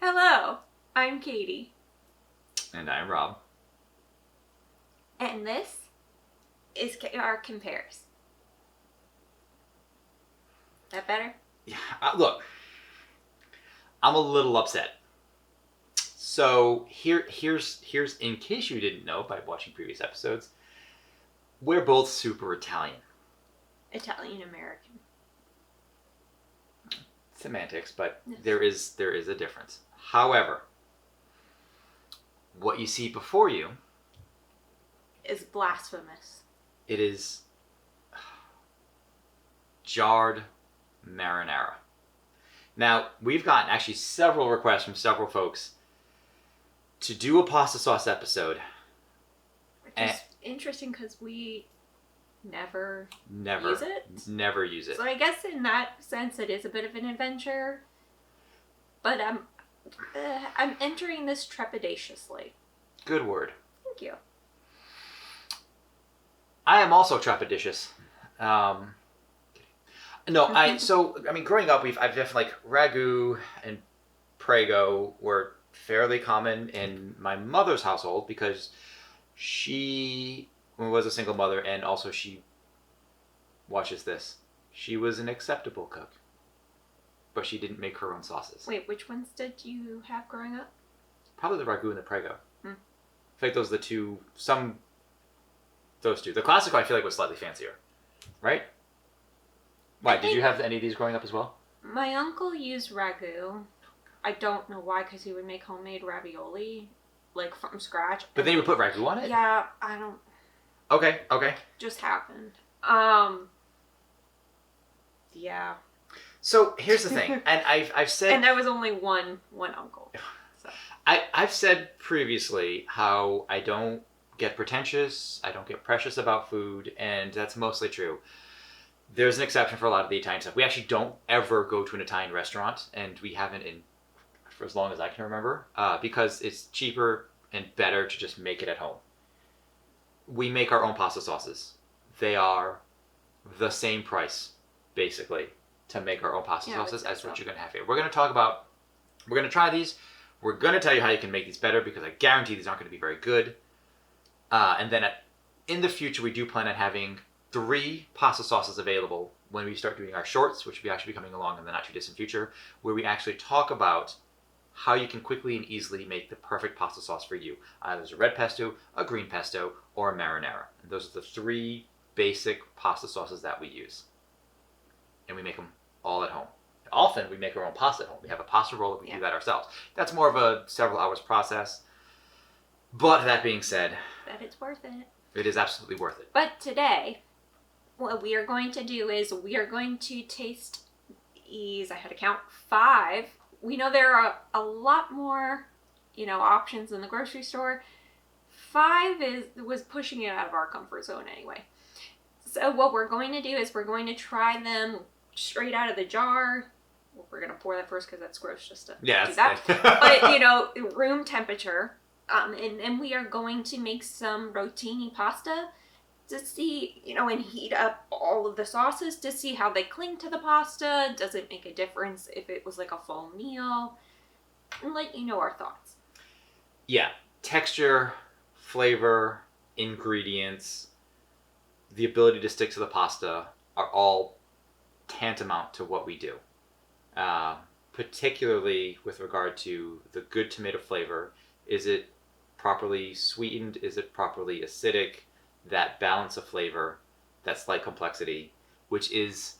Hello, I'm Katie. And I'm Rob. And this is our compares. That better? Yeah, look, I'm a little upset. So here's in case you didn't know by watching previous episodes, we're both super Italian. Italian American. Semantics, but Yes. there is a difference. However, what you see before you Is blasphemous. it is jarred marinara. Now, we've gotten actually several requests from several folks to do a pasta sauce episode. Which is interesting because we never use it. Never use it. So I guess in that sense it is a bit of an adventure. But I'm entering this trepidatiously. Good word. Thank you. I am also trepidatious. Growing up, I've definitely like Ragu and Prego were fairly common in my mother's household because she was a single mother and also she watches this. She was an acceptable cook, but she didn't make her own sauces. Wait, which ones did you have growing up? Probably the Ragu and the Prego. Hmm. I feel like those are the two. Those two. The Classico I feel like was slightly fancier, right? Why, did you have any of these growing up as well? My uncle used Ragu. I don't know why, because he would make homemade ravioli, like from scratch. But then he would put Ragu on it? Yeah, I don't... Okay. Just happened. Yeah. So, here's the thing, and I've said... And there was only one uncle. So. I've said previously how I don't get pretentious, I don't get precious about food, and that's mostly true. There's an exception for a lot of the Italian stuff. We actually don't ever go to an Italian restaurant, and we haven't for as long as I can remember, because it's cheaper and better to just make it at home. We make our own pasta sauces. They are the same price, basically, to make our own pasta sauces as what you're going to have here. We're going to try these. We're going to tell you how you can make these better, because I guarantee these aren't going to be very good. And then in the future, we do plan on having 3 pasta sauces available when we start doing our shorts, which will actually be coming along in the not too distant future, where we actually talk about how you can quickly and easily make the perfect pasta sauce for you. Either there's a red pesto, a green pesto, or a marinara. And those are the 3 basic pasta sauces that we use. And we make them all at home. Often we make our own pasta at home. We have a pasta roller, we do that ourselves. That's more of a several hours process. But that being said, But it's worth it. It is absolutely worth it. But today, what we are going to do is we are going to taste these. I had to count 5. We know there are a lot more, options in the grocery store. 5 was pushing it out of our comfort zone anyway. So what we're going to do is we're going to try them straight out of the jar. Well, we're going to pour that first because that's gross just to do that. But, room temperature. And we are going to make some rotini pasta to see, and heat up all of the sauces to see how they cling to the pasta. Does it make a difference if it was like a full meal? And let you know our thoughts. Yeah. Texture, flavor, ingredients, the ability to stick to the pasta are all tantamount to what we do. Particularly with regard to the good tomato flavor. Is it properly sweetened? Is it properly acidic? That balance of flavor, that slight complexity, which is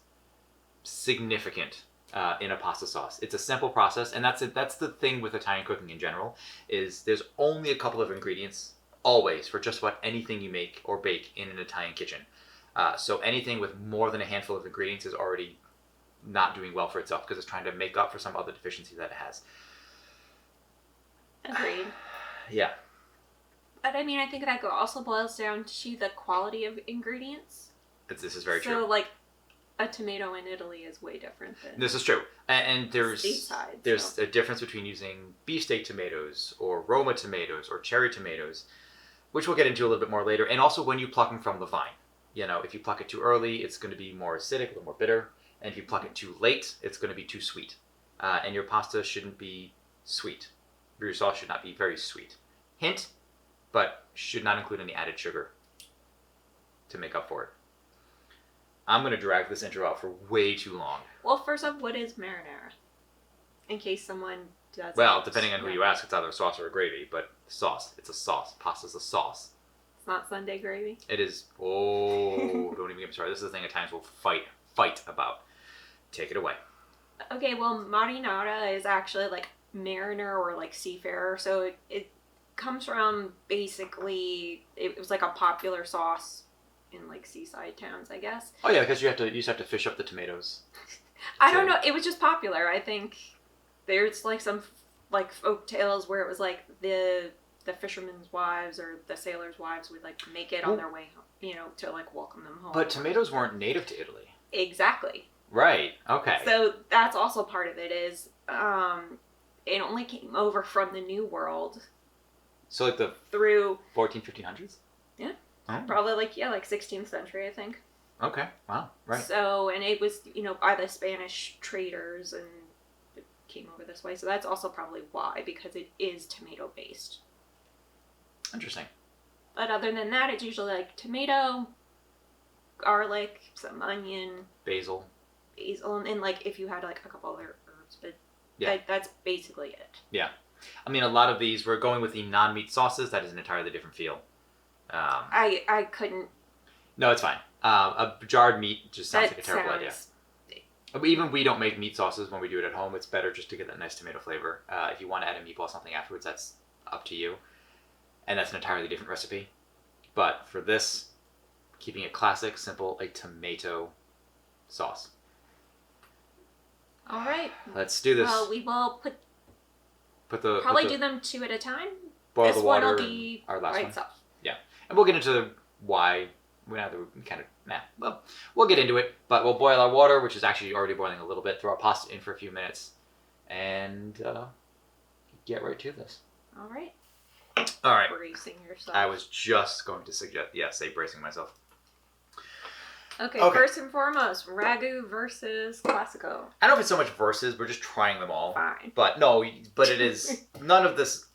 significant in a pasta sauce. It's a simple process, and that's the thing with Italian cooking in general, is there's only a couple of ingredients, always, for just about anything you make or bake in an Italian kitchen. So anything with more than a handful of ingredients is already not doing well for itself, because it's trying to make up for some other deficiency that it has. Agreed. Yeah. But I mean, I think that also boils down to the quality of ingredients. This is very true. So, like, a tomato in Italy is way different than... This is true. And there's stateside, a difference between using beefsteak tomatoes or Roma tomatoes or cherry tomatoes, which we'll get into a little bit more later. And also when you pluck them from the vine. If you pluck it too early, it's going to be more acidic, a little more bitter. And if you pluck it too late, it's going to be too sweet. And your pasta shouldn't be sweet. Your sauce should not be very sweet. Hint, but should not include any added sugar to make up for it. I'm going to drag this intro out for way too long. Well, first up, what is marinara? In case someone doesn't. Well, depending on who you ask, it's either a sauce or a gravy, but sauce. It's a sauce. Pasta's a sauce. It's not Sunday gravy? It is. Oh, don't even get me started. This is the thing at times we'll fight about. Take it away. Okay, well, marinara is actually like mariner or like seafarer, so it comes from basically, it was like a popular sauce in like seaside towns, I guess. Oh yeah, because you just have to fish up the tomatoes. I don't know, it was just popular. I think there's like some like folk tales where it was like the fishermen's wives or the sailors' wives would like make it on their way home, you know, to like welcome them home. But tomatoes weren't native to Italy. Exactly. Right. Okay. So that's also part of it is it only came over from the New World. So like the through 1500s? Yeah. Oh. Probably like 16th century, I think. Okay. Wow. Right. So, and it was, you know, by the Spanish traders and it came over this way. So that's also probably why, because it is tomato based. Interesting. But other than that, it's usually like tomato, garlic, some onion, basil, and like if you had like a couple other herbs, but yeah, that's basically it. Yeah. I mean, a lot of these, we're going with the non-meat sauces. That is an entirely different feel. I couldn't. No, it's fine. A jarred meat just sounds like a terrible idea. Even we don't make meat sauces when we do it at home. It's better just to get that nice tomato flavor. If you want to add a meatball or something afterwards, that's up to you. And that's an entirely different recipe. But for this, keeping it classic, simple, a tomato sauce. All right. Let's do this. Well, we will do them two at a time. Boil this the water. One will be our last by one. itself. Yeah, and we'll get into why. We'll get into it, but we'll boil our water, which is actually already boiling a little bit. Throw our pasta in for a few minutes, and get right to this. All right. All right. Bracing yourself. I was just going to suggest, say bracing myself. Okay, first and foremost, Ragu versus Classico. I don't know if it's so much versus, we're just trying them all. Fine. But it is, none of this,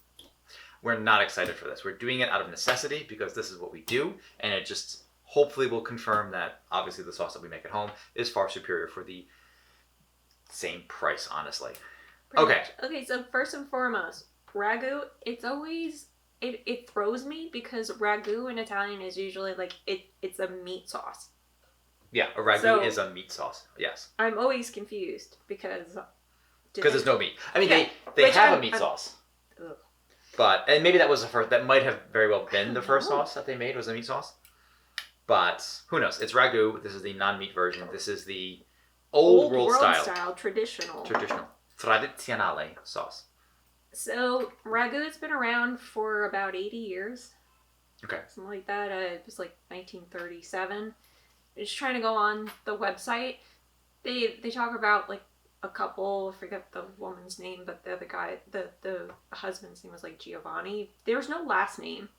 we're not excited for this. We're doing it out of necessity because this is what we do, and it just hopefully will confirm that obviously the sauce that we make at home is far superior for the same price, honestly. Pretty much. Okay, so first and foremost, Ragu, it's always, it throws me because Ragu in Italian is usually like, it's a meat sauce. Yeah, a ragu is a meat sauce. Yes. I'm always confused because there's no meat. I mean, they have a meat sauce. Ugh. And maybe that was the first. That might have very well been the first sauce that they made was a meat sauce. But who knows? It's ragu. This is the non-meat version. This is the old world style, traditionale sauce. So ragu has been around for about 80 years. Okay. Something like that. It was like 1937. Just trying to go on the website. They talk about like a couple, I forget the woman's name, but the other guy, the husband's name was like Giovanni. There's no last name.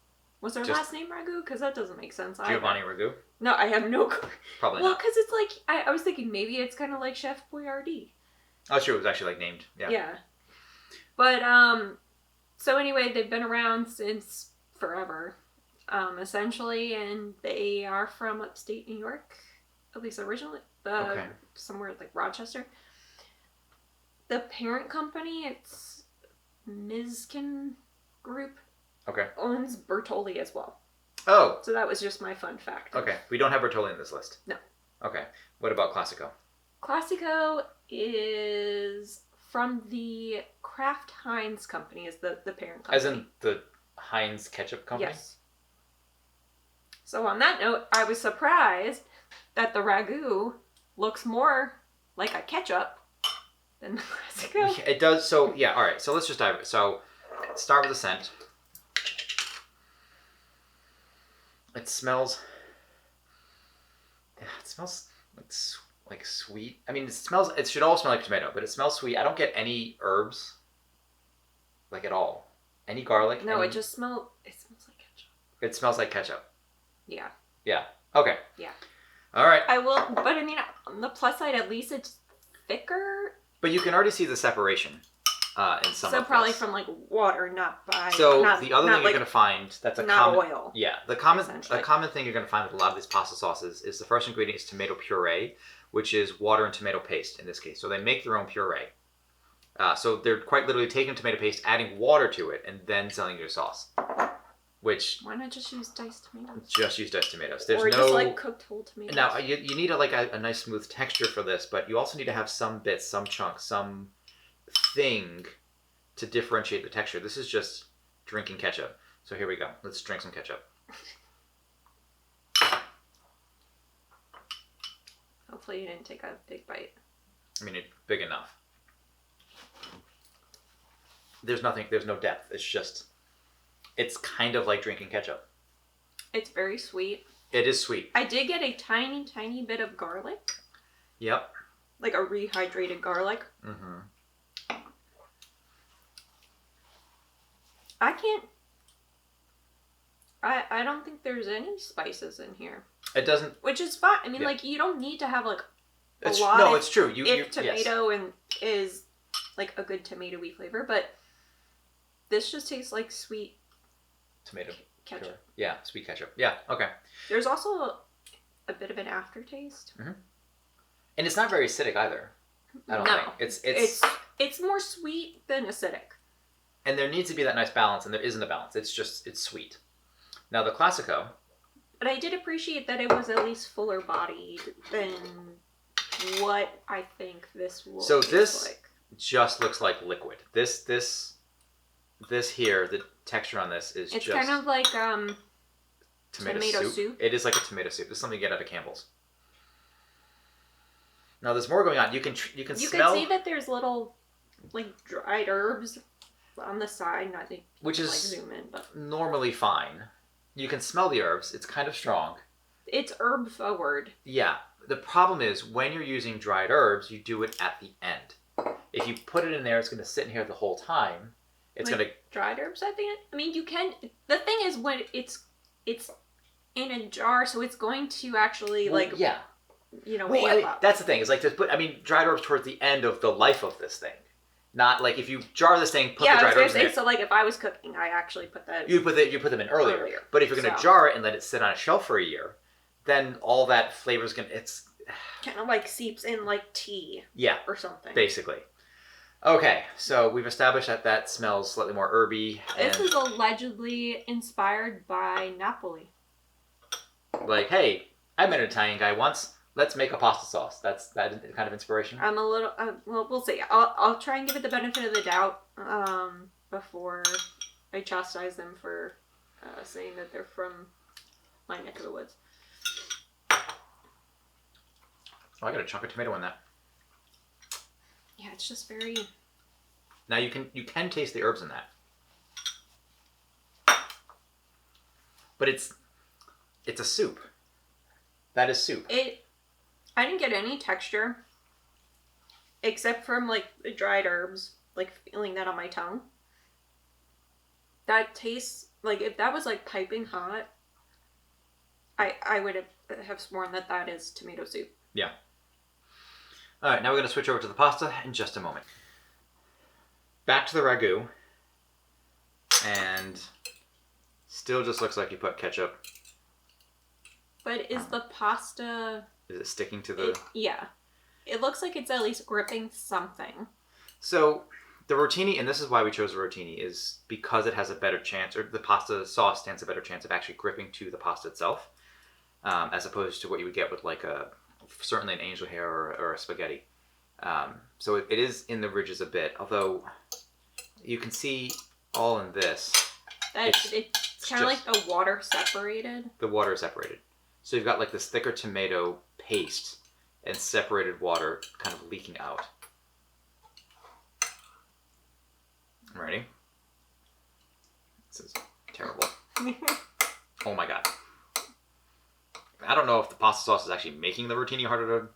Was their last name Ragu? Because that doesn't make sense either. Giovanni Ragu? No, I have no clue. Probably not. Well, because it's like, I was thinking maybe it's kind of like Chef Boyardee. Oh, sure. It was actually like named. Yeah. Yeah. But, so anyway, they've been around since forever. Essentially, and they are from upstate New York, at least originally, somewhere like Rochester. The parent company, it's Mizkin Group, owns Bertolli as well. Oh. So that was just my fun fact. Okay, we don't have Bertolli in this list. No. Okay, what about Classico? Classico is from the Kraft Heinz company, is the parent company. As in the Heinz ketchup company? Yes. So on that note, I was surprised that the Ragu looks more like a ketchup than the Classico. It does. So, yeah, all right. So let's just dive in. So start with the scent. It smells... Yeah, it smells like sweet. I mean, it should all smell like tomato, but it smells sweet. I don't get any herbs, like at all. Any garlic. No, it smells like ketchup. It smells like ketchup. Yeah. Yeah. Okay. Yeah. All right. But I mean, on the plus side, at least it's thicker. But you can already see the separation. in some So of probably this. from like water, not by. So not, the other not thing like, you're going to find that's a not common oil. Yeah, a essentially. common thing you're going to find with a lot of these pasta sauces is the first ingredient is tomato puree, which is water and tomato paste in this case. So they make their own puree. So they're quite literally taking tomato paste, adding water to it, and then selling you a sauce. Which Why not just use diced tomatoes? just use diced tomatoes. There's or no just like cooked whole tomatoes. Now you need a nice smooth texture for this, but you also need to have some bits, some chunks, some thing to differentiate the texture. This is just drinking ketchup. So here we go. Let's drink some ketchup. Hopefully you didn't take a big bite. I mean, it's big enough. There's no depth. It's kind of like drinking ketchup. It's very sweet. It is sweet. I did get a tiny, tiny bit of garlic. Yep. Like a rehydrated garlic. Mm-hmm. I don't think there's any spices in here. It doesn't. Which is fine. I mean, Yeah. like, you don't need to have, like, a It's, lot no, if, it's true. if tomato and is, like, a good tomato-y flavor. But this just tastes like sweet tomato ketchup. Sure. Yeah, sweet ketchup. Yeah, okay. There's also a bit of an aftertaste. Mm-hmm. And it's not very acidic either. I don't think. It's more sweet than acidic. And there needs to be that nice balance, and there isn't a balance. It's sweet. Now the Classico. But I did appreciate that it was at least fuller bodied than what I think this will taste like. Just looks like liquid. This here, the texture on this is it's just kind of like tomato soup. It is like a tomato soup. This is something you get out of Campbell's. Now there's more going on. You can You smell. can see that there's little like dried herbs on the side. Not to, which is like zoom in, but normally fine. You can smell the herbs. It's kind of strong. it's herb forward. Yeah. The problem is when you're using dried herbs, you do it at the end. If you put it in there, it's going to sit in here the whole time. It's Like going to dried herbs at the end. I mean, you can. The thing is, when it's in a jar, so it's going to actually yeah. Well, amp up. That's the thing. It's like dried herbs towards the end of the life of this thing. Not like if you jar this thing, put the dried herbs in it. So like if I was cooking, I actually put that. You put them in earlier. But if you're going to jar it and let it sit on a shelf for a year, then all that flavor's going to... It's kind of like seeps in like tea. Yeah. Or something. Basically. Okay, so we've established that smells slightly more herby. This is allegedly inspired by Napoli. Like, hey, I met an Italian guy once. Let's make a pasta sauce. That's that kind of inspiration. I'm a little... well, we'll see. I'll try and give it the benefit of the doubt before I chastise them for saying that they're from my neck of the woods. Oh, I got a chunk of tomato in that. Yeah, it's just very... Now you can taste the herbs in that. But it's a soup. That is soup. I didn't get any texture except from like the dried herbs, like feeling that on my tongue. That tastes like if that was like piping hot, I would have sworn that is tomato soup. Yeah. All right, now we're going to switch over to the pasta in just a moment. Back to the ragu, and still just looks like you put ketchup. But is the pasta... Is it sticking to the... yeah. It looks like it's at least gripping something. So the rotini, and this is why we chose the rotini, is because it has a better chance, or the pasta sauce stands a better chance of actually gripping to the pasta itself, as opposed to what you would get with like certainly an angel hair or a spaghetti. So it is in the ridges a bit, although you can see all in this. It's kind of like the water separated. The water is separated. So you've got like this thicker tomato paste and separated water kind of leaking out. Ready? This is terrible. Oh my god. I don't know if the pasta sauce is actually making the rotini harder to...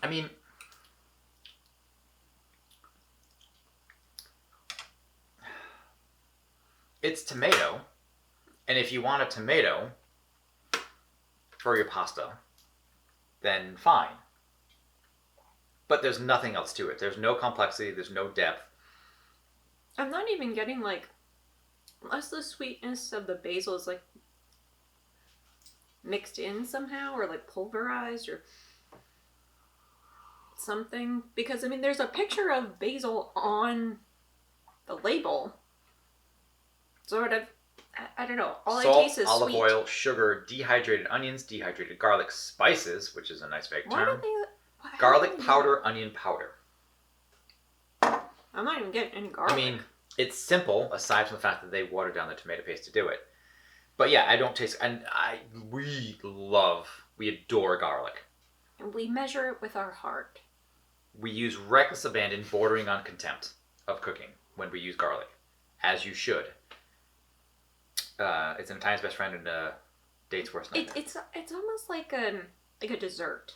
I mean... It's tomato, and if you want a tomato, for your pasta, then fine. But there's nothing else to it. There's no complexity. There's no depth. I'm not even getting like, unless the sweetness of the basil is like mixed in somehow or like pulverized or something. Because I mean, there's a picture of basil on the label. Sort of, I don't know. All Salt, I taste is olive sweet. oil, sugar, dehydrated onions, dehydrated garlic, spices, which is a nice vague Why term. do they? Garlic powder, onion powder. I'm not even getting any garlic. I mean, it's simple, aside from the fact that they watered down the tomato paste to do it. But yeah, I don't taste... And we adore garlic. And we measure it with our heart. We use reckless abandon bordering on contempt of cooking when we use garlic. As you should. It's an Italian's best friend and a date's worst nightmare. It's almost like a dessert.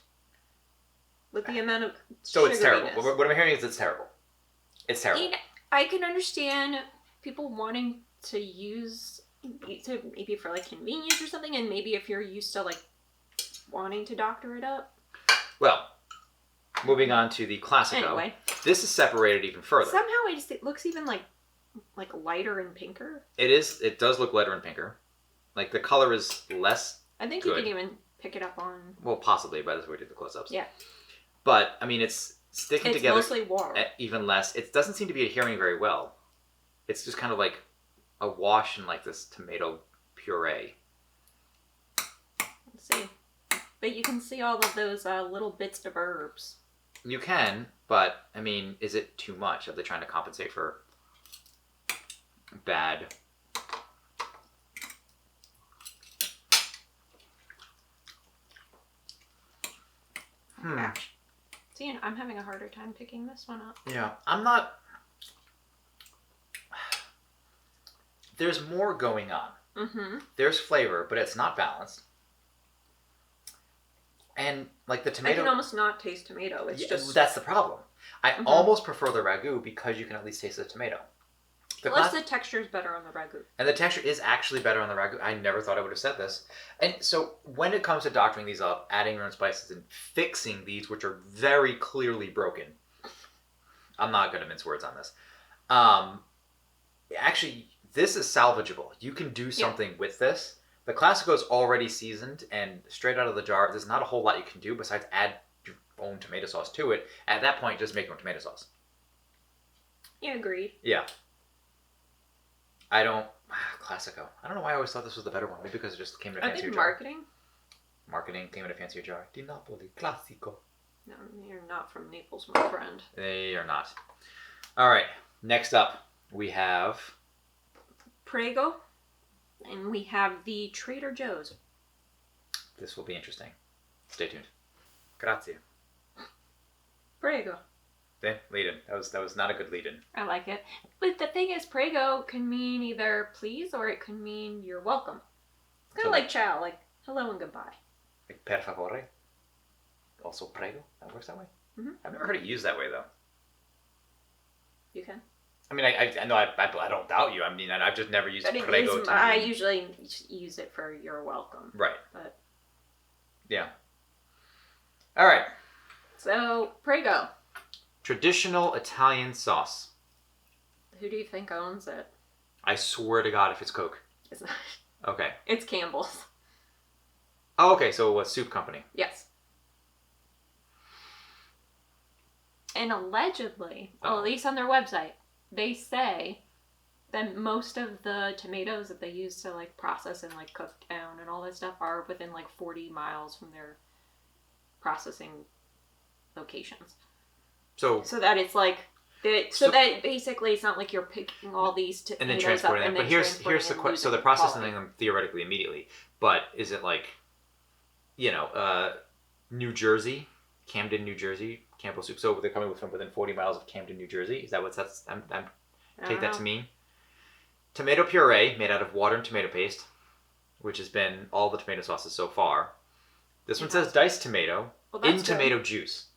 With the amount of So it's terrible. sugariness. What I'm hearing is it's terrible. It's terrible. I can understand people wanting to use maybe for like convenience or something, and maybe if you're used to like wanting to doctor it up. Well, moving on to the Classico. Anyway, this is separated even further. somehow it looks even like lighter and pinker. It is. It does look lighter and pinker. Like the color is less. I think good. you can even pick it up on. Well, possibly, but that's where we did the close-ups. Yeah. But I mean, it's sticking together. It's mostly water. Even less. It doesn't seem to be adhering very well. It's just kind of like a wash in like this tomato puree. Let's see. But you can see all of those little bits of herbs. You can, but I mean, is it too much? Are they trying to compensate for bad? See, I'm having a harder time picking this one up. Yeah, I'm not. There's more going on. Mm-hmm. There's flavor, but it's not balanced. And like the tomato, I can almost not taste tomato. It's just that's the problem. I almost prefer the ragu because you can at least taste the tomato. Plus, the texture is better on the ragu. And the texture is actually better on the ragu. I never thought I would have said this. And so when it comes to doctoring these up, adding your own spices and fixing these, which are very clearly broken, I'm not going to mince words on this. Actually, this is salvageable. You can do something with this. The Classico is already seasoned and straight out of the jar. There's not a whole lot you can do besides add your own tomato sauce to it. At that point, just make your own tomato sauce. Yeah, agreed. Yeah. Classico. I don't know why I always thought this was the better one. Maybe because it just came in a Are fancier they jar. marketing? Marketing came in a fancier jar. Di Napoli Classico. No, you're not from Naples, my friend. They are not. All right. Next up, we have Prego, and we have the Trader Joe's. This will be interesting. Stay tuned. Grazie. Prego. Lead-in. That was not a good lead-in. I like it. But the thing is, Prego can mean either please or it can mean you're welcome. It's kind of like ciao, like hello and goodbye. Like per favore. Also prego. That works that way. Mm-hmm. I've never heard it used that way though. You can. I mean, I know I don't doubt you. I mean, I've just never used prego. I usually use it for you're welcome. Right. But yeah. All right. So Prego. Traditional Italian sauce. Who do you think owns it? I swear to God, if it's Coke. It's not. Okay. It's Campbell's. Oh, okay. So what soup company? Yes. And allegedly, well, at least on their website, they say that most of the tomatoes that they use to like process and like cook down and all that stuff are within like 40 miles from their processing locations. So that it's like that basically it's not like you're picking all these tomatoes and then transporting them. But here's the question. So they're processing them theoretically immediately. But is it like, New Jersey, Camden, New Jersey, Campbell soup? So they're coming from within 40 miles of Camden, New Jersey. Is that what that's? Take that to mean. Tomato puree made out of water and tomato paste, which has been all the tomato sauces so far. This one says diced tomato in tomato juice.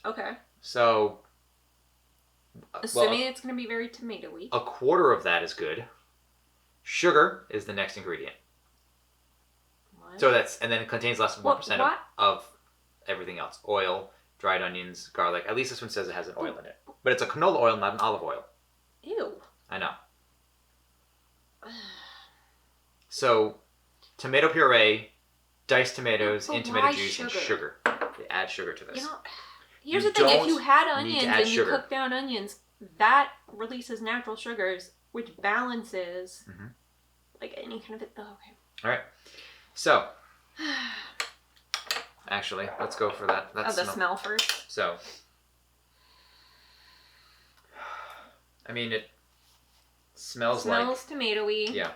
Okay. So, assuming it's going to be very tomato-y. A quarter of that is good. Sugar is the next ingredient. What? So and then it contains less than 1% What? of everything else. Oil, dried onions, garlic. At least this one says it has an oil in it. But it's a canola oil, not an olive oil. Ew. I know. So, tomato puree, diced tomatoes in tomato juice, and sugar. They add sugar to this. You know, here's the thing. If you had onions and you sugar. cook down onions, that releases natural sugars, which balances like any kind of it. Oh, okay. All right. So, actually, let's go for that. The smell first. So, I mean, it smells tomatoey. Yeah.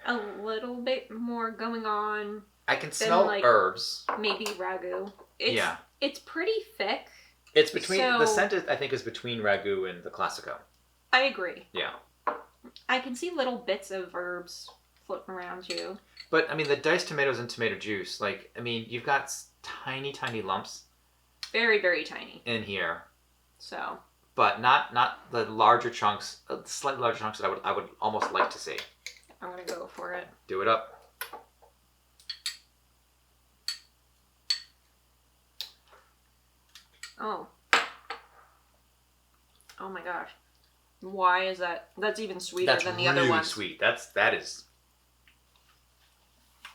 A little bit more going on. I can smell herbs. Maybe ragu. It's pretty thick. It's between the scent. I think is between ragu and the Classico. I agree. Yeah. I can see little bits of herbs floating around too. But I mean, the diced tomatoes and tomato juice. You've got tiny, tiny lumps. Very, very tiny. In here. So. But not the larger chunks. Slightly larger chunks that I would almost like to see. I'm gonna go for it. Do it up. Oh. Oh my gosh. Why is that? That's even sweeter than the other ones. That's really sweet.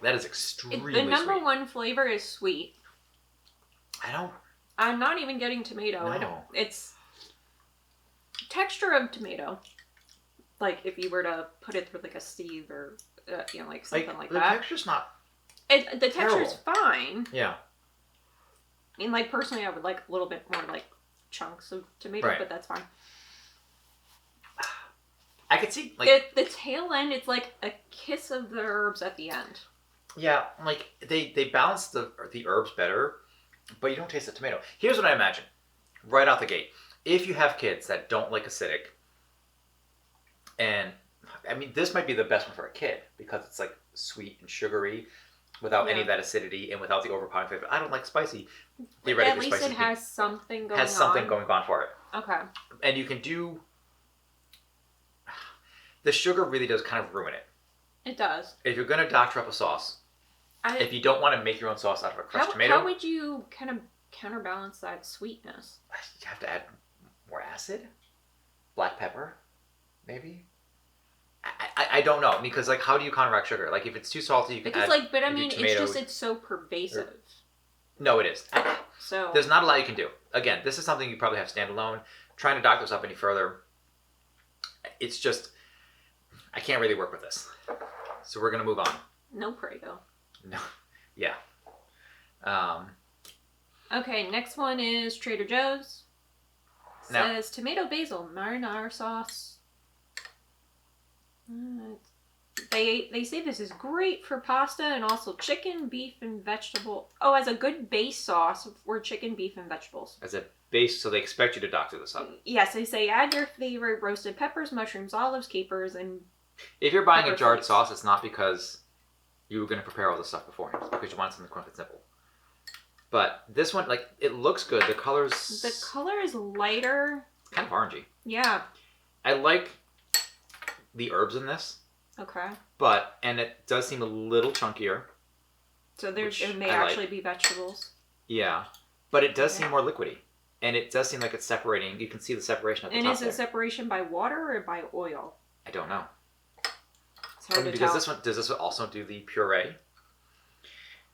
That is extremely sweet. The number one flavor is sweet. I'm not even getting tomato. No. It's texture of tomato. Like if you were to put it through like a sieve or something like that. The texture's not. The texture's fine. Yeah. I mean, personally, I would like a little bit more chunks of tomato, but that's fine. I could see the tail end. It's like a kiss of the herbs at the end. Yeah, they balance the herbs better, but you don't taste the tomato. Here's what I imagine, right out the gate: if you have kids that don't like acidic, and I mean this might be the best one for a kid because it's sweet and sugary, without any of that acidity and without the overpowering flavor. I don't like spicy. At least it has something going on. Has something going on for it. Okay. And you can do. The sugar really does kind of ruin it. It does. If you're going to doctor up a sauce, if you don't want to make your own sauce out of a crushed tomato... How would you kind of counterbalance that sweetness? You have to add more acid? Black pepper? Maybe? I don't know. Because, how do you counteract sugar? If it's too salty, you can add... But I mean, it's so pervasive. No, it is. So... There's not a lot you can do. Again, this is something you probably have standalone. Trying to doctor this up any further, it's just... I can't really work with this. So we're going to move on. No Prego. No. Yeah. Okay, next one is Trader Joe's. Says tomato basil marinara sauce. They say this is great for pasta and also chicken, beef, and vegetable. Oh, as a good base sauce for chicken, beef, and vegetables. As a base, so they expect you to doctor this up. Yes, they say add your favorite roasted peppers, mushrooms, olives, capers, and... If you're buying a jarred sauce, it's not because you were going to prepare all this stuff beforehand. It's because you want something quick and simple. But this one, it looks good. The color is lighter. Kind of orangey. Yeah. I like the herbs in this. Okay. And it does seem a little chunkier. So there may actually be vegetables. Yeah. But it does seem more liquidy. And it does seem like it's separating. You can see the separation at the top. And is it separation by water or by oil? I don't know. Because does this one also do the puree?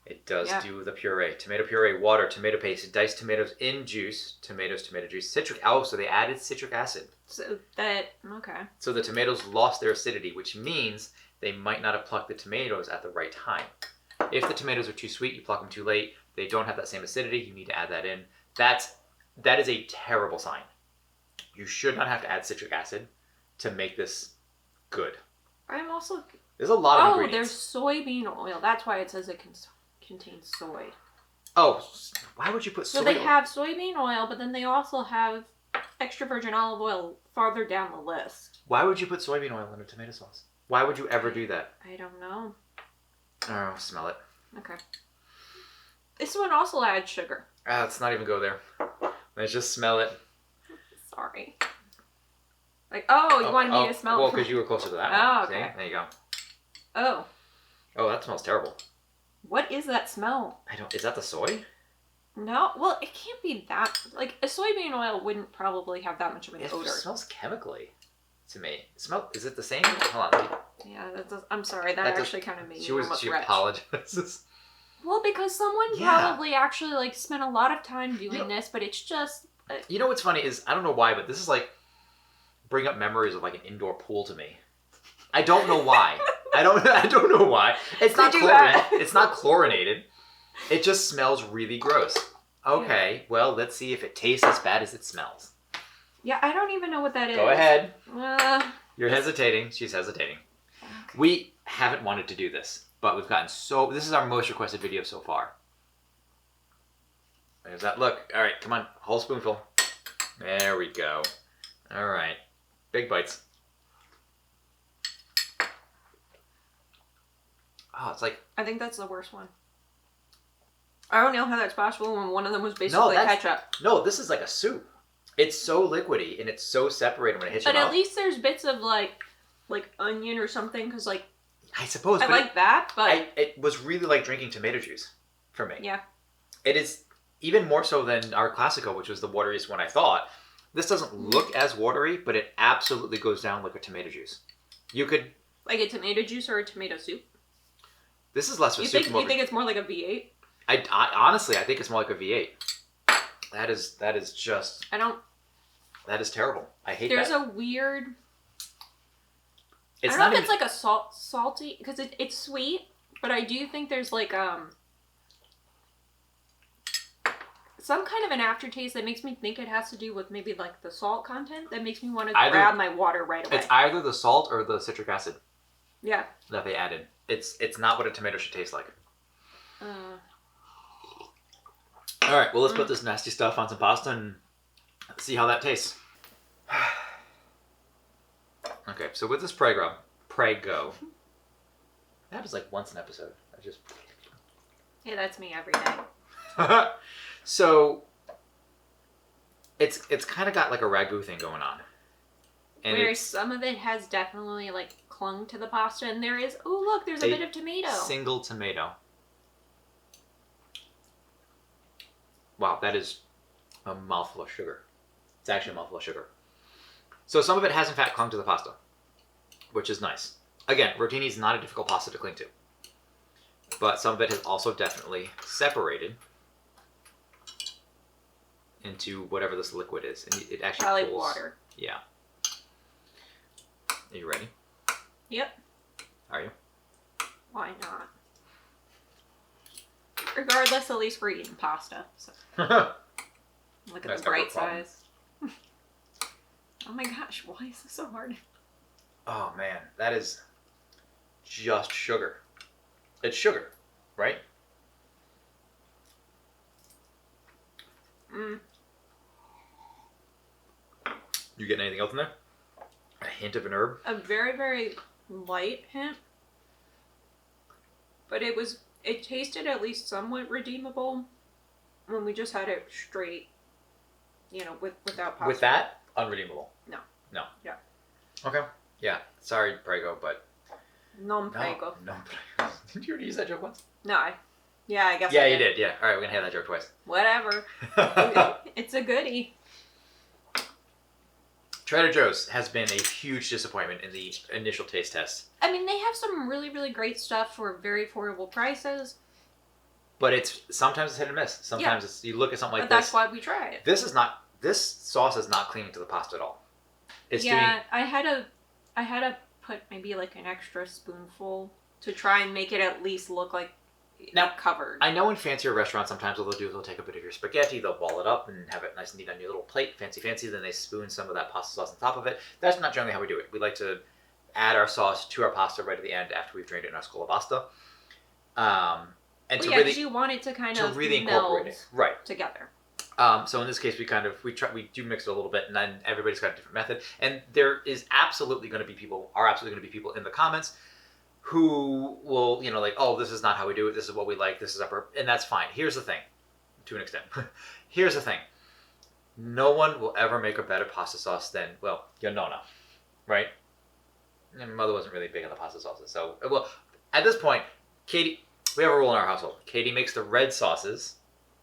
It does do the puree. Tomato puree, water, tomato paste, diced tomatoes in juice, tomatoes, tomato juice, citric. Oh, so they added citric acid. So the tomatoes lost their acidity, which means they might not have plucked the tomatoes at the right time. If the tomatoes are too sweet, you pluck them too late. They don't have that same acidity. You need to add that in. That is a terrible sign. You should not have to add citric acid to make this good. I'm also... There's a lot of ingredients. There's soybean oil. That's why it says it contains soy. Oh, why would you put soy oil? So they have soybean oil, but then they also have extra virgin olive oil farther down the list. Why would you put soybean oil in a tomato sauce? Why would you ever do that? I don't know. Oh, smell it. Okay. This one also adds sugar. Let's not even go there. Let's just smell it. Sorry. You wanted me to smell it? Well, because you were closer to that one. Okay. See? There you go. Oh. Oh, that smells terrible. What is that smell? Is that the soy? No, well, it can't be that. Like, a soybean oil wouldn't probably have that much of an It odor. smells chemically to me. Is it the same? Hold on. Yeah, I'm sorry. That actually kind of made me almost She retch. apologizes. Well, because someone probably actually, like, spent a lot of time doing this, but it's just... You know what's funny is, I don't know why, but this is like, bring up memories of like an indoor pool to me. I don't know why. I don't know why. It's not chlorinated. It just smells really gross. Okay, well, let's see if it tastes as bad as it smells. Yeah, I don't even know what that is. Go ahead. You're hesitating. She's hesitating. Okay. We haven't wanted to do this, but we've gotten this is our most requested video so far. There's that look. All right, come on. Whole spoonful. There we go. All right. Big bites. Oh, it's like... I think that's the worst one. I don't know how that's possible when one of them was basically ketchup. No, this is like a soup. It's so liquidy and it's so separated when it hits your mouth. But at least there's bits of like onion or something, because like... I suppose. I like that, but... It was really like drinking tomato juice for me. Yeah. It is even more so than our Classico, which was the wateriest one I thought. This doesn't look as watery, but it absolutely goes down like a tomato juice. You could... Like a tomato juice or a tomato soup? This is less of a soup. You think it's more like a V8? I honestly, I think it's more like a V8. That is just... That is terrible. I hate There's that. a weird... It's I don't know if it's like a salty... Because it's sweet, but I do think there's like some kind of an aftertaste that makes me think it has to do with maybe like the salt content that makes me want to grab my water right away. It's either the salt or the citric acid. Yeah. That they added. It's not what a tomato should taste like. All right, well, let's put this nasty stuff on some pasta and see how that tastes. Okay, so with this Prego. That happens like once an episode. Yeah, that's me every day. So it's kind of got like a ragu thing going on. And where some of it has definitely like clung to the pasta, and there is, oh look, there's a bit of tomato. Single tomato. Wow, that is a mouthful of sugar. It's actually a mouthful of sugar. So some of it has in fact clung to the pasta, which is nice. Again, rotini is not a difficult pasta to cling to. But some of it has also definitely separated into whatever this liquid is. And it actually probably water. Yeah. Are you ready? Yep. Are you? Why not? Regardless, at least we're eating pasta. So. Look at the bright size. Oh my gosh, why is this so hard? Oh man, that is just sugar. It's sugar, right? You getting anything else in there? A hint of an herb? A very, very light hint. But it tasted at least somewhat redeemable when we just had it straight, without pasta. With that, unredeemable. No. Yeah. Okay. Yeah. Sorry, Prego, but... Non Prego. No Prego. Did you already use that joke once? No, I guess Yeah, I you did. Yeah. All right, we're going to have that joke twice. Whatever. It's a goodie. Trader Joe's has been a huge disappointment in the initial taste test. I mean, they have some really, really great stuff for very affordable prices. But sometimes it's hit and miss. Sometimes you look at something like this. But that's why we try it. This sauce is not clinging to the pasta at all. I had to put maybe like an extra spoonful to try and make it at least look like covered. I know in fancier restaurants sometimes what they'll take a bit of your spaghetti, they'll ball it up and have it nice and neat on your little plate, fancy, then they spoon some of that pasta sauce on top of it. That's not generally how we do it. We like to add our sauce to our pasta right at the end after we've drained it in our scolapasta. Because you want it to kind of really incorporate it, right, together. So in this case, we do mix it a little bit, and then everybody's got a different method. And there is absolutely going to be people in the comments who will, oh, this is not how we do it. This is what we like. This is and that's fine. Here's the thing, to an extent. Here's the thing. No one will ever make a better pasta sauce than, your nonna, right? And mother wasn't really big on the pasta sauces, so at this point, Katie, we have a rule in our household. Katie makes the red sauces.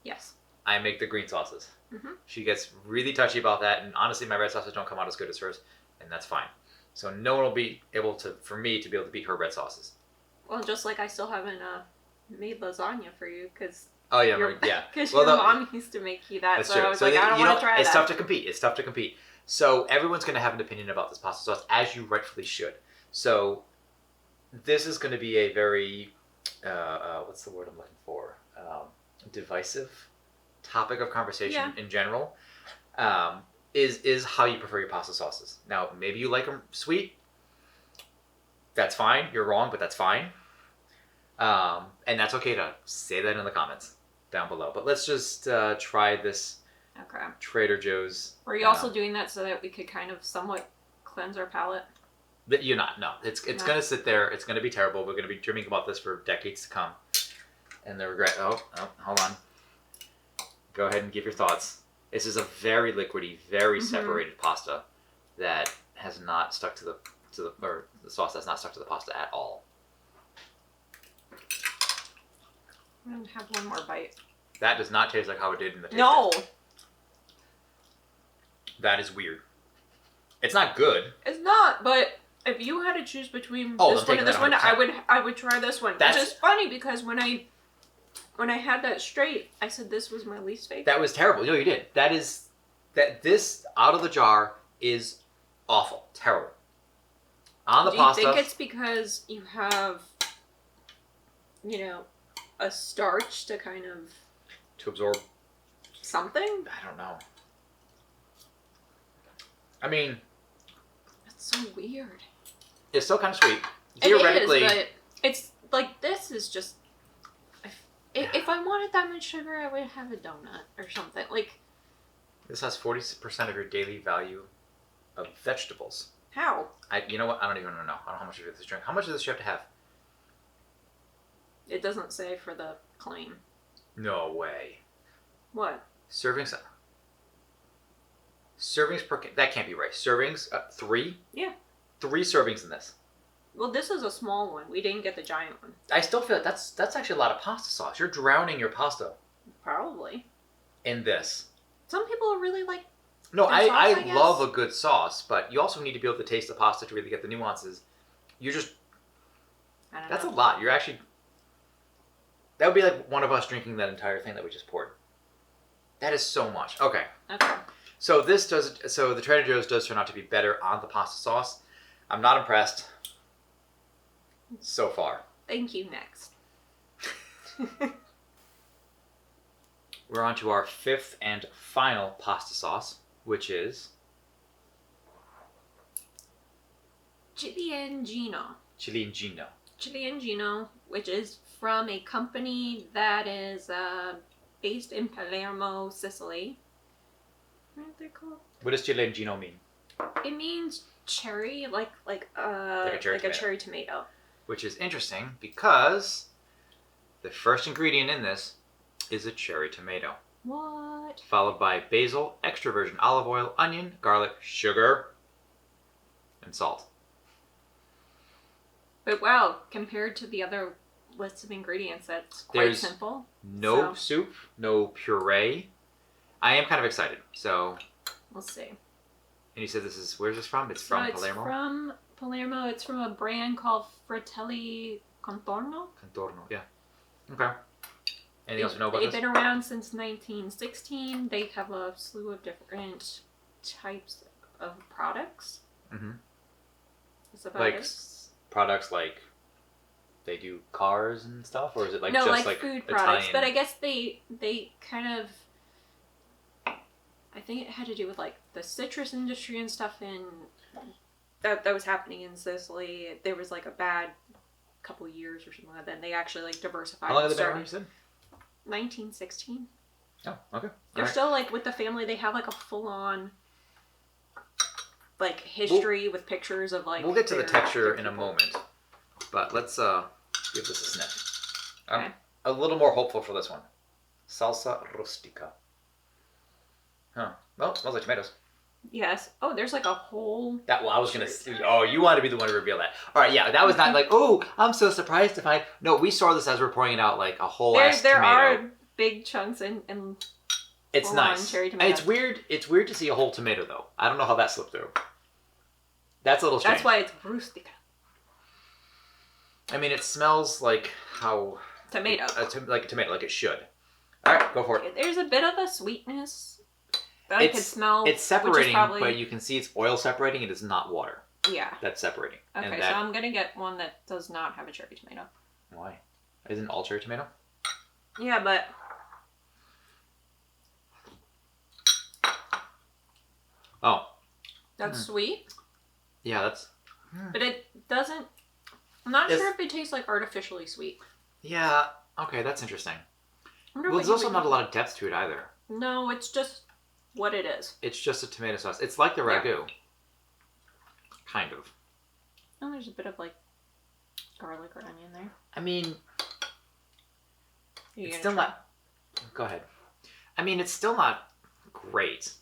Yes. I make the green sauces. Mm-hmm. She gets really touchy about that, and honestly, my red sauces don't come out as good as hers, and that's fine. So no one will be able to, for me, to be able to beat her red sauces. Well, just like I still haven't made lasagna for you because. Oh yeah, yeah. Because your mom used to make you that, that's so true. I was like, I don't want to try that. It's tough to compete. It's tough to compete. So everyone's going to have an opinion about this pasta sauce, as you rightfully should. So this is going to be a very, what's the word I'm looking for? Divisive topic of conversation in general. Is how you prefer your pasta sauces. Now, maybe you like them sweet. That's fine. You're wrong, but that's fine. And that's okay to say that in the comments down below. But let's just try this Trader Joe's. Were you also doing that so that we could kind of somewhat cleanse our palate? You're not. No. It's going to sit there. It's going to be terrible. We're going to be dreaming about this for decades to come. And the regret. Oh, hold on. Go ahead and give your thoughts. This is a very liquidy, very separated pasta that has not stuck to the or the sauce that's not stuck to the pasta at all. I'm gonna have one more bite. That does not taste like how it did in the taste No. test. That is weird. It's not good. It's not, but if you had to choose between this one and this one, I would try this one. Which is funny because when I had that straight, I said this was my least favorite. That was terrible. No, you did. This out of the jar is awful. Terrible. On the pasta. Do you think it's because you have, a starch to kind of... To absorb... something? I don't know. I mean... That's so weird. It's still kind of sweet. Theoretically... It is, but it's like, this is just... If I wanted that much sugar, I would have a donut or something. Like... This has 40% of your daily value of vegetables. How? You know what? I don't even know. I don't know how much of this drink. How much of this you have to have? It doesn't say for the claim. No way. What? Servings per... That can't be right. Servings? 3? Yeah. 3 servings in this. Well, this is a small one. We didn't get the giant one. I still feel like that's actually a lot of pasta sauce. You're drowning your pasta. Probably. In this. Some people really like... No, I love a good sauce, but you also need to be able to taste the pasta to really get the nuances. That's a lot. You're actually... That would be like one of us drinking that entire thing that we just poured. That is so much. Okay. So the Trader Joe's does turn out to be better on the pasta sauce. I'm not impressed so far. Thank you. Next. We're on to our 5th and final pasta sauce, which is... Ciliegino. Ciliegino, which is from a company that is based in Palermo, Sicily. What are they called? What does Ciliegino mean? It means cherry, like a cherry tomato. Which is interesting because the first ingredient in this is a cherry tomato. What? Followed by basil, extra virgin olive oil, onion, garlic, sugar, and salt. But wow, compared to the other lists of ingredients, that's quite simple. No soup, no puree. I am kind of excited, so... We'll see. And you said this is... Where's this from? It's from Palermo? It's from Palermo. It's from a brand called Fratelli Contorno. Contorno, yeah. Okay. Anything else you know about this? They've been around since 1916. They have a slew of different types of products. Mm-hmm. That's about it. Products like they do cars and stuff, or is it like no, just like food products? Italian? But I guess they kind of, I think it had to do with like the citrus industry and stuff that was happening in Sicily. There was like a bad couple years or something like that. And they actually like diversified. How long have they been around, you said? 1916. Oh, okay. They're still like with the family. They have like a full on like history with pictures of like. We'll get to the texture in a moment, but let's give this a sniff. I'm a little more hopeful for this one. Salsa rustica. Huh. Well, it smells like tomatoes. Yes. Oh, there's like a whole... I was going to... Oh, you want to be the one to reveal that. All right, yeah, that was not like, oh, I'm so surprised to find... No, we saw this as we're pouring it out like a whole ass There tomato. are big chunks and it's nice. Cherry tomato. It's weird. It's weird to see a whole tomato, though. I don't know how that slipped through. That's a little strange. That's why it's rustica. I mean, it smells like how... Tomato. Like a tomato, like it should. All right, go for it. There's a bit of a sweetness that I can smell. It's separating, probably... but you can see it's oil separating. It is not water. Yeah. That's separating. Okay, so I'm going to get one that does not have a cherry tomato. Why? Isn't all cherry tomato? Yeah, but... Oh. That's sweet. Yeah, that's... But it doesn't... I'm not sure if it tastes like artificially sweet. Yeah, okay, that's interesting. Well, there's also not a lot of depth to it either. No, it's just what it is. It's just a tomato sauce. It's like the ragu. Yeah. Kind of. Oh, there's a bit of like garlic or onion there. I mean, it's still not... Go ahead. I mean, it's still not great.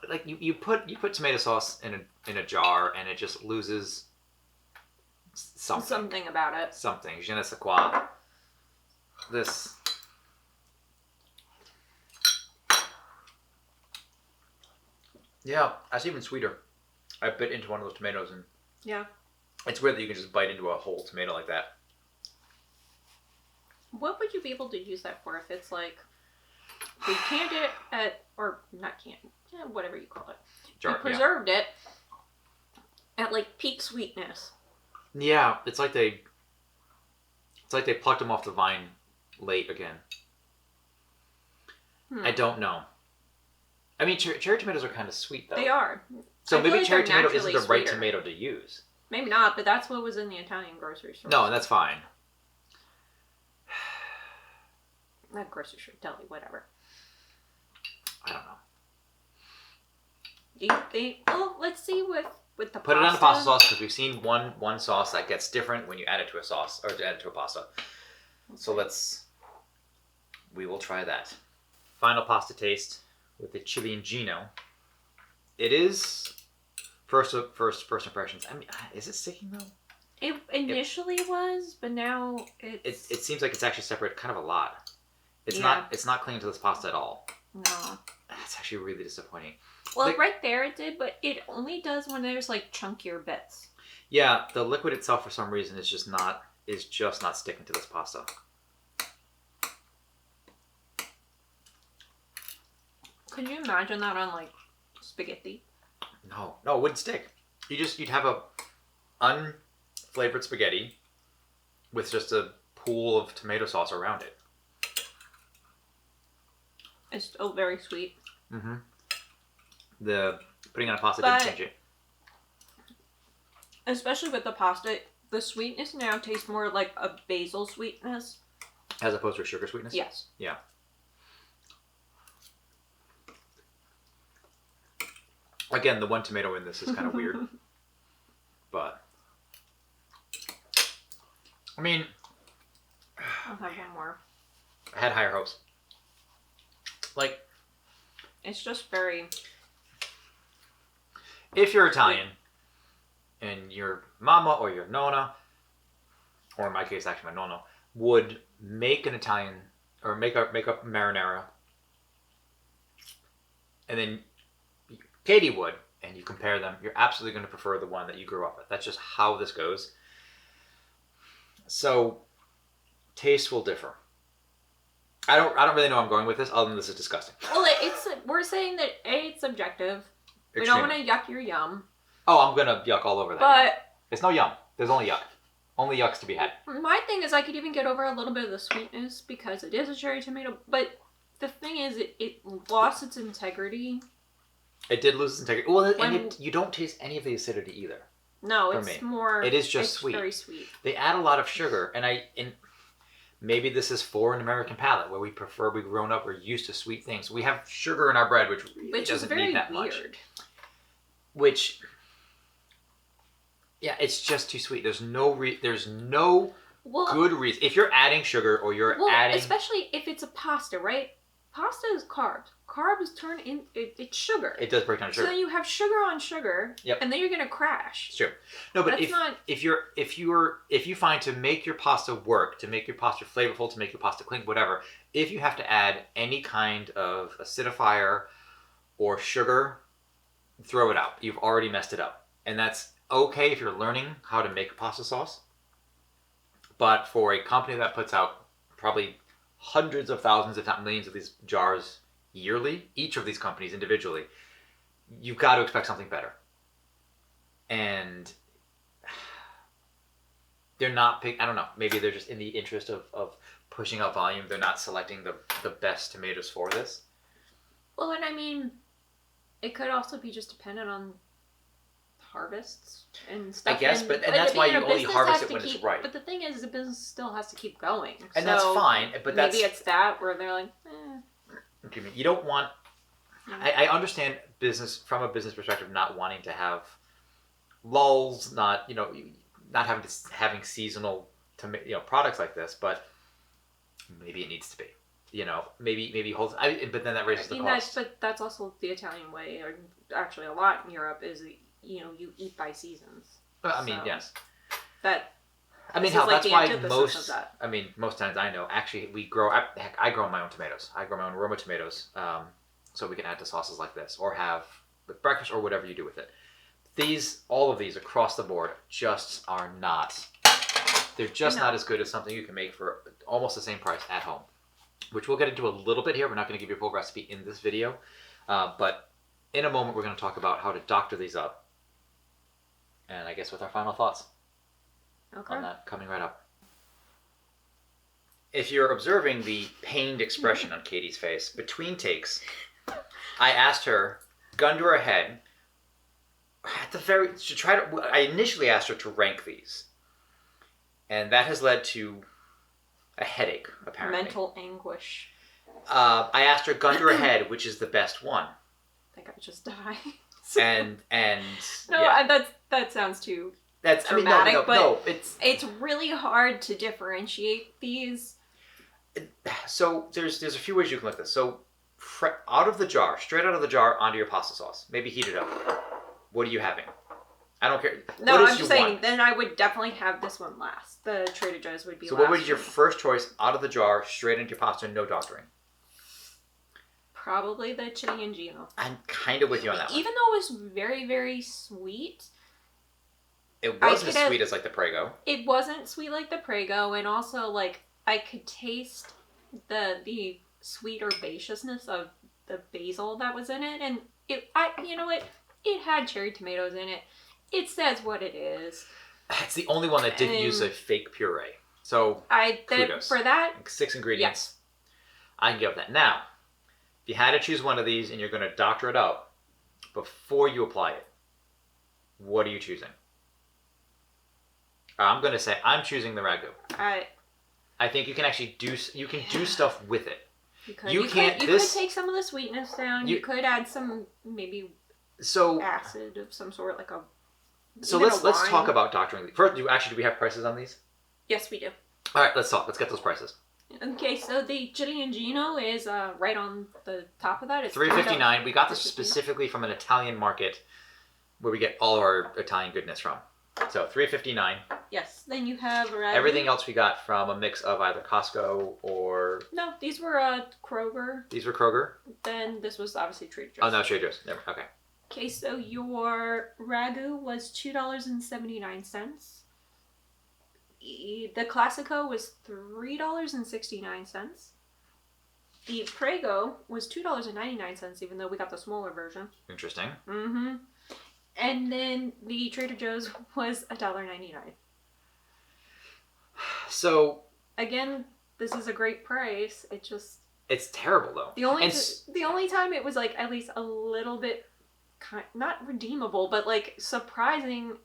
Like you put tomato sauce in a jar and it just loses something. Something about it. Something. Je ne sais quoi. This. Yeah, that's even sweeter. I bit into one of those tomatoes and... Yeah. It's weird that you can just bite into a whole tomato like that. What would you be able to use that for if it's like... We canned it at... Or not canned. Yeah, whatever you call it. Jar, you preserved it at like peak sweetness. Yeah, it's like they plucked them off the vine late again. I don't know. I mean, cherry tomatoes are kind of sweet, though. They are. So maybe cherry tomato isn't the right tomato to use. Maybe not, but that's what was in the Italian grocery store. No, and that's fine. Not grocery store, deli, whatever. I don't know. Do you think... Well, let's see with the Put it on a pasta sauce, because we've seen one sauce that gets different when you add it to a sauce, or add it to a pasta. Okay. So we will try that. Final pasta taste with the Ciliegino. It is first impressions. I mean, is it sticking though? It initially was, but now it seems like it's actually separated kind of a lot. It's not clinging to this pasta at all. No. That's actually really disappointing. Well, right there it did, but it only does when there's like chunkier bits. Yeah, the liquid itself for some reason is just not sticking to this pasta. Could you imagine that on like spaghetti? No, it wouldn't stick. You'd have a unflavored spaghetti with just a pool of tomato sauce around it. It's still very sweet. Mm-hmm. The putting on a pasta didn't change it. Especially with the pasta, the sweetness now tastes more like a basil sweetness. As opposed to a sugar sweetness? Yes. Yeah. Again, the one tomato in this is kind of weird. But, I mean... I'll have one more. I had higher hopes. Like... It's just very... If you're Italian, and your mama or your nonna, or in my case actually my nonno, would make an Italian, or make a marinara, and then Katie would, and you compare them, you're absolutely going to prefer the one that you grew up with. That's just how this goes. So, taste will differ. I don't really know where I'm going with this, other than this is disgusting. Well, we're saying that it's subjective. We don't want to yuck your yum. Oh, I'm going to yuck all over that. But... It's no yum. There's only yuck. Only yucks to be had. My thing is I could even get over a little bit of the sweetness because it is a cherry tomato. But the thing is it lost its integrity. It did lose its integrity. Well, you don't taste any of the acidity either. No, it's more... It is just sweet. It's very sweet. They add a lot of sugar. And maybe this is for an American palate where we've grown up, we're used to sweet things. We have sugar in our bread, which really doesn't need that much. Which, yeah, it's just too sweet. There's no good reason. If you're adding sugar or you're adding... especially if it's a pasta, right? pasta is carbs. Carbs turn in it's sugar. It does break down sugar. So then you have sugar on sugar, Yep. and then you're gonna crash. It's true. No, but That's if you find to make your pasta work, to make your pasta flavorful, to make your pasta clean, whatever, if you have to add any kind of acidifier or sugar, throw it out. You've already messed it up. And that's okay if you're learning how to make a pasta sauce. But for a company that puts out probably hundreds of thousands, if not millions of these jars yearly, each of these companies individually, you've got to expect something better. And they're not I don't know, maybe they're just in the interest of pushing out volume. They're not selecting the best tomatoes for this. Well, and I mean, it could also be just dependent on harvests and stuff. I guess, but that's why you only harvest it when it's right. But the thing is, the business still has to keep going. And that's fine, but maybe it's that where they're like, You don't want... I understand business, from a business perspective, not wanting to have lulls, not having seasonal products like this, but maybe it needs to be. Maybe holds. But then that raises the cost. But that's also the Italian way, or actually a lot in Europe is, you eat by seasons. Yes. That's why most times I know, actually, I grow my own tomatoes. I grow my own Roma tomatoes, so we can add to sauces like this, or have with breakfast, or whatever you do with it. All of these across the board just are not, they're just not as good as something you can make for almost the same price at home, which we'll get into a little bit here. We're not going to give you a full recipe in this video, but in a moment we're going to talk about how to doctor these up, and I guess with our final thoughts on that coming right up. If you're observing the pained expression on Katie's face between takes, I asked her, gun to her head, I initially asked her to rank these, and that has led to a headache, apparently. Mental anguish. I asked her, gun to her head, which is the best one. I think I would just die. and no, yeah. that sounds too That's dramatic, no, it's really hard to differentiate these. So there's a few ways you can look at this. So out of the jar, straight out of the jar onto your pasta sauce, maybe heat it up. What are you having? I don't care. No, I'm just saying, then I would definitely have this one last. The Trader Joe's would be last. So what was your first choice out of the jar, straight into your pasta, no doctoring? Probably the Ciliegino. I'm kind of with you on that one. Even though it was very, very sweet. It wasn't as sweet as like the Prego. It wasn't sweet like the Prego, and also like I could taste the sweet herbaceousness of the basil that was in it, and it had cherry tomatoes in it. It says what it is. It's the only one that didn't use a fake puree. So kudos. For that, 6 ingredients. Yes. I can give that. Now, if you had to choose one of these and you're going to doctor it up before you apply it, what are you choosing? I'm going to say I'm choosing the Ragu. I think you can actually do stuff with it. You could take some of the sweetness down. You could add some maybe acid of some sort, like a. So let's talk about doctoring. First, do we have prices on these? Yes, we do. All right, let's talk. Let's get those prices. Okay, so the Ciliegino is right on the top of that. It's $3.59. We got this specifically from an Italian market where we get all of our Italian goodness from. So $3.59. Yes. Then you have Ragu. Everything else we got from a mix of either Costco or. No, these were Kroger. These were Kroger. Then this was obviously Trader Joe's. Oh no, Trader Joe's. Never. Okay. Okay, so your Ragu was $2.79. The Classico was $3.69. The Prego was $2.99, even though we got the smaller version. Interesting. Mm-hmm. And then the Trader Joe's was $1.99. So again, this is a great price. It's terrible though. The only time it was like at least a little bit not redeemable, but like surprising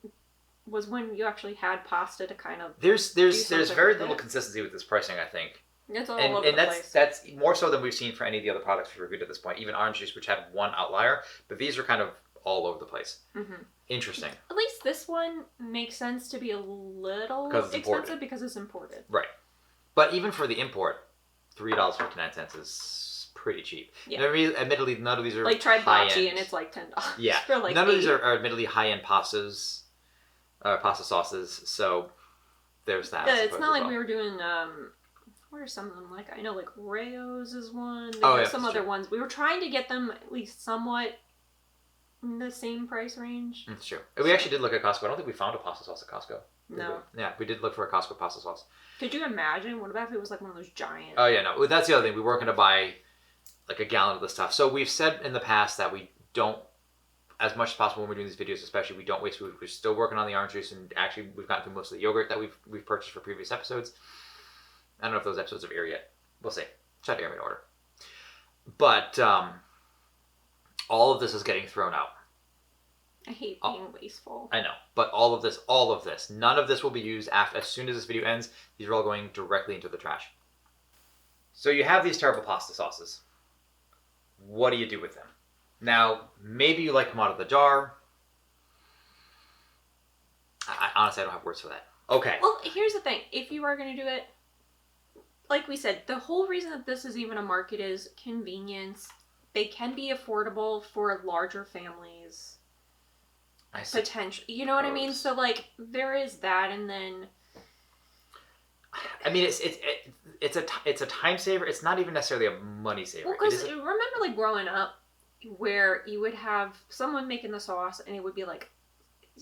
was when you actually had pasta to kind of. There's very little consistency with this pricing, I think. It's all over the place. That's more so than we've seen for any of the other products we've reviewed at this point. Even orange juice, which had one outlier, but these are kind of all over the place. Mm-hmm. Interesting. At least this one makes sense to be a little expensive because it's imported. Right. But even for the import, $3.59 is pretty cheap. Yeah. Admittedly, none of these are like try high bocce end. and it's like $10. Yeah, for like none 8. of these are admittedly high end pastas, pasta sauces. So there's that. I It's suppose, not as like well. we were doing. What are some of them like? I know like Rayo's is one. They Oh, have yeah, some that's other true. ones. We were trying to get them at least somewhat in the same price range. It's true. We actually did look at Costco. I don't think we found a pasta sauce at Costco. No. Yeah, we did look for a Costco pasta sauce. Could you imagine? What about if it was like one of those giant? Oh yeah, no. That's the other thing. We weren't going to buy like a gallon of this stuff. So we've said in the past that we don't, as much as possible when we're doing these videos, especially, we don't waste food. We're still working on the orange juice, and actually we've gotten through most of the yogurt that we've purchased for previous episodes. I don't know if those episodes have aired yet. We'll see. Try to air in order. But all of this is getting thrown out. I hate being wasteful. I know, but all of this, none of this will be used as soon as this video ends. These are all going directly into the trash. So you have these terrible pasta sauces. What do you do with them? Now, maybe you like them out of the jar. Honestly, I don't have words for that. Okay. Well, here's the thing. If you are going to do it, like we said, the whole reason that this is even a market is convenience. They can be affordable for larger families. Potential, you know what I mean? So like there is that, and then I mean it's a time saver. It's not even necessarily a money saver. Well, because remember like growing up where you would have someone making the sauce and it would be like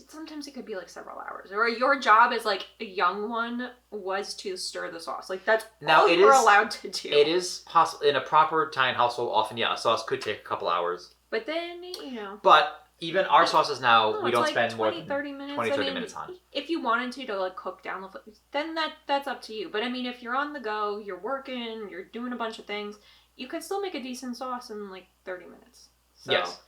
sometimes it could be like several hours, or your job as like a young one was to stir the sauce. Like that's all you were allowed to do. It is possible in a proper Italian household. Often, yeah, a sauce could take a couple hours. But then you know. But even our sauces now, we don't like spend 20, more than 30 minutes. 20, 30 minutes on. If you wanted to like cook down the food, then that's up to you. But I mean, if you're on the go, you're working, you're doing a bunch of things, you can still make a decent sauce in like 30 minutes. So. Yes.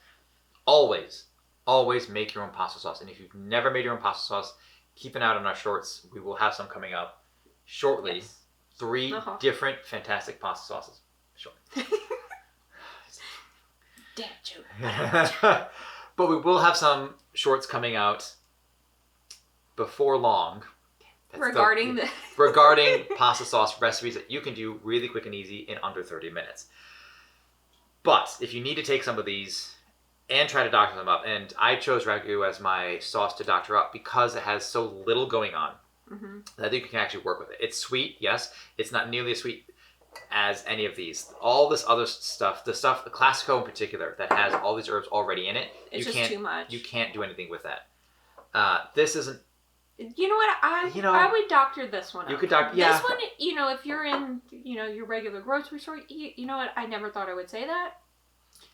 Always make your own pasta sauce. And if you've never made your own pasta sauce, keep an eye out on our shorts. We will have some coming up shortly. Yes. 3 different fantastic pasta sauces. Sure. Dad joke. But we will have some shorts coming out before long. Regarding pasta sauce recipes that you can do really quick and easy in under 30 minutes. But if you need to take some of these and try to doctor them up, and I chose Ragu as my sauce to doctor up because it has so little going on, that I think you can actually work with it. It's sweet, yes. It's not nearly as sweet as any of these. All this other stuff, the Classico in particular, that has all these herbs already in it, it's just too much. You can't do anything with that. This isn't. You know what? I would doctor this one up. You could doctor, yeah. This one, you know, if you're in, you know, your regular grocery store, you know what? I never thought I would say that.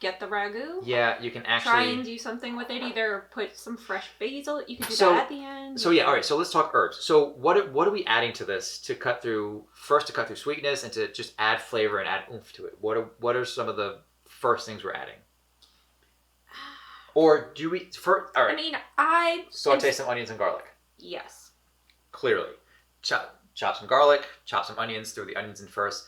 Get the Ragu. Yeah, you can actually try and do something with it. Either put some fresh basil. You could do that at the end. So yeah, all right. So let's talk herbs. So what are we adding to this to cut through sweetness and to just add flavor and add oomph to it? What are some of the first things we're adding? Or do we all right? I mean, saute some onions and garlic. Yes. Clearly, chop some garlic, chop some onions. Throw the onions in first.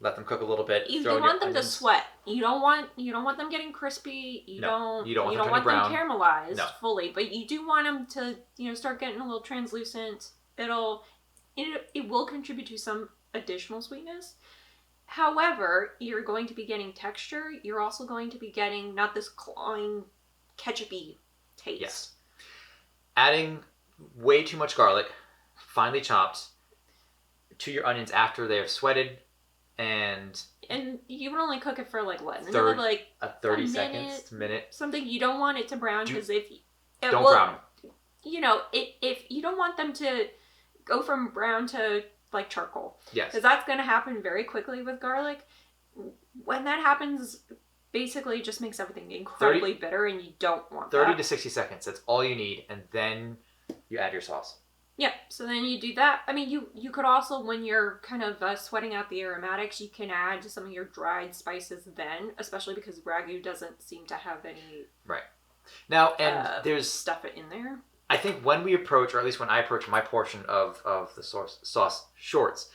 Let them cook a little bit. You want them to sweat. You don't want them getting crispy. You don't want them caramelized fully, but you do want them to, you know, start getting a little translucent. It will contribute to some additional sweetness. However, you're going to be getting texture. You're also going to be getting not this clawing, ketchup-y taste. Yes. Adding way too much garlic, finely chopped, to your onions after they have sweated. And you would only cook it for like what? 30 seconds, minute. Something. You don't want it to brown because don't brown them. You know, if you don't want them to go from brown to like charcoal. Yes. Because that's going to happen very quickly with garlic. When that happens, basically it just makes everything incredibly bitter, and you don't want 30 to 60 seconds. That's all you need, and then you add your sauce. Yeah, so then you do that. I mean, you could also, when you're kind of sweating out the aromatics, you can add some of your dried spices then, especially because Ragu doesn't seem to have any... Right. Now, and there's... stuff in there. I think when we approach, or at least when I approach my portion of the sauce shorts,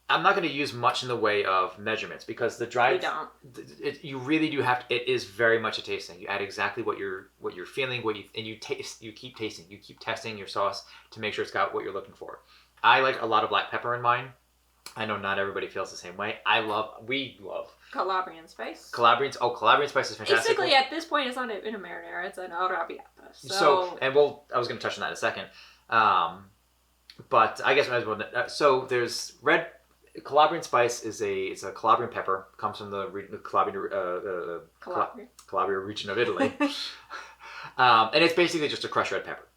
I'm not going to use much in the way of measurements because the dried... We don't. You really do have to... It is very much a taste thing. You add exactly what you're feeling, and you taste. You keep tasting. You keep testing your sauce to make sure it's got what you're looking for. I like a lot of black pepper in mine. I know not everybody feels the same way. We love Calabrian spice. Calabrian spice is fantastic. Basically, at this point, it's not in a marinara; it's an arrabbiata. I was going to touch on that in a second. But I guess I might as well. So there's red Calabrian spice it's a Calabrian pepper. Comes from the Calabria region of Italy, and it's basically just a crushed red pepper,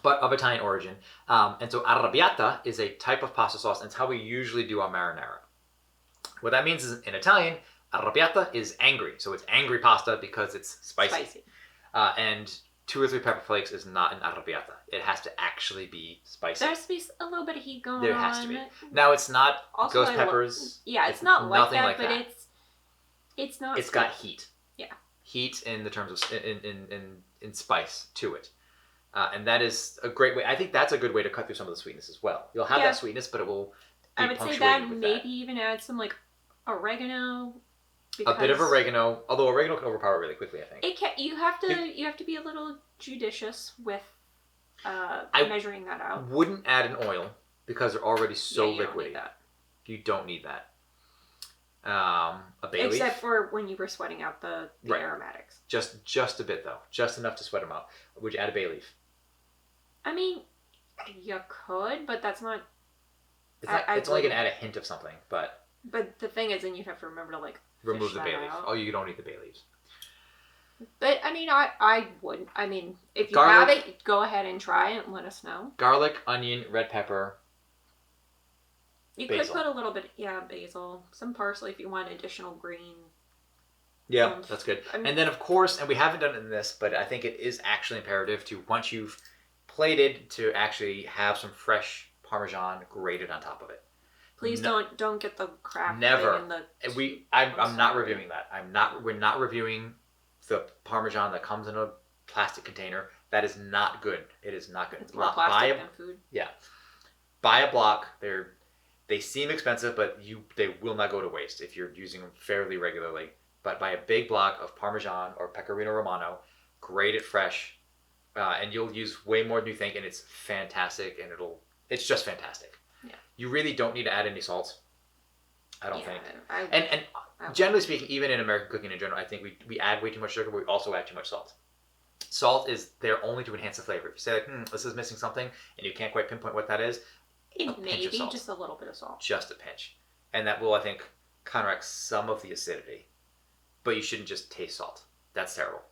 but of Italian origin. And so arrabbiata is a type of pasta sauce, and it's how we usually do our marinara. What that means is in Italian, arrabbiata is angry. So it's angry pasta because it's spicy. And 2 or 3 pepper flakes is not an arrabbiata. It has to actually be spicy. There has to be a little bit of heat going on. There has to be. Now it's not also ghost peppers. It's not like that, but it's not. It's got heat. Yeah. Heat in the terms of in spice to it. And that is a great way. I think that's a good way to cut through some of the sweetness as well. You'll have that sweetness, but it will be I would say punctuated that with maybe even add some like oregano. A bit of oregano, although oregano can overpower really quickly, I think. It can. You have to be a little judicious with measuring that out. Wouldn't add an oil because they're already so liquidy. Don't need that. You don't need that. A bay leaf. Except for when you were sweating out the aromatics. Just a bit though, just enough to sweat them out. Would you add a bay leaf? I mean, you could, but that's not. It's only gonna add a hint of something, but. But the thing is, then you'd have to remember to remove the bay leaf. Oh, you don't need the bay leaves. But I mean, I wouldn't. I mean, if you have it, go ahead and try it and let us know. Garlic, onion, red pepper. You could put a little bit, basil, some parsley if you want additional green. Yeah, that's good. I mean, and then of course, and we haven't done it in this, but I think it is actually imperative to, once you've plated, to actually have some fresh Parmesan grated on top of it. Please don't get the crap. Never. Thing in I'm not reviewing that. We're not reviewing the Parmesan that comes in a plastic container. That is not good. It is not good. It's more plastic than food. Yeah. Buy a block. They seem expensive, but they will not go to waste if you're using them fairly regularly. But buy a big block of Parmesan or Pecorino Romano, grate it fresh, and you'll use way more than you think, and it's fantastic, and it's just fantastic. Yeah. You really don't need to add any salt. I don't think. And generally speaking, even in American cooking in general, I think we add way too much sugar, but we also add too much salt. Salt is there only to enhance the flavor. If you say this is missing something, and you can't quite pinpoint what that is, maybe just a little bit of salt. Just a pinch. And that will, I think, counteract some of the acidity. But you shouldn't just taste salt. That's terrible.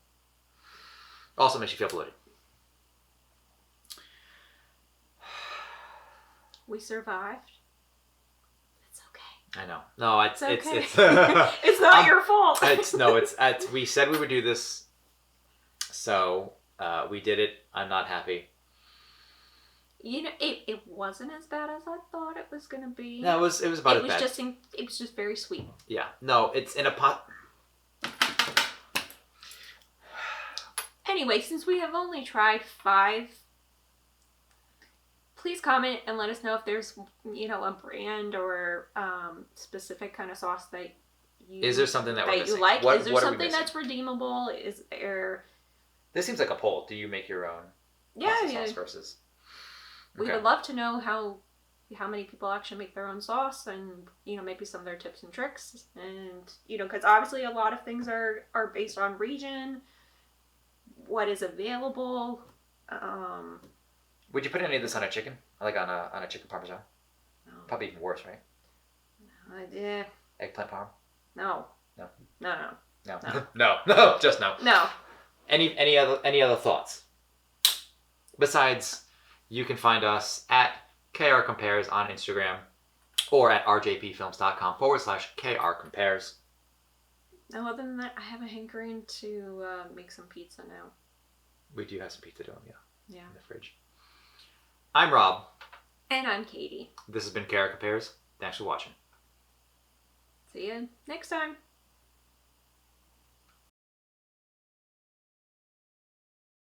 Also makes you feel bloated. We survived. It's okay. I know. No, it's okay. it's it's not your fault. it's we said we would do this, so we did it. I'm not happy. You know, it wasn't as bad as I thought it was gonna be. No, it was about as bad. It was just very sweet. Yeah. No, it's in a pot. Anyway, since we have only tried 5, please comment and let us know if there's, a brand or specific kind of sauce that you... Is there something that we're missing? You like? Is there something that's redeemable? Is there... This seems like a poll. Do you make your own sauce versus... We would love to know how many people actually make their own sauce and, maybe some of their tips and tricks. And, because obviously a lot of things are based on region, what is available. Would you put any of this on a chicken? Like on a chicken parmesan? No. Probably even worse, right? No, yeah. Eggplant parm? No. No. No. No, just no. No. Any other thoughts? Besides, you can find us at KR Compares on Instagram or at rjpfilms.com/KR Compares. No, other than that, I have a hankering to make some pizza now. We do have some pizza dough, yeah. In the fridge. I'm Rob. And I'm Katie. This has been KR Compares. Thanks for watching. See you next time.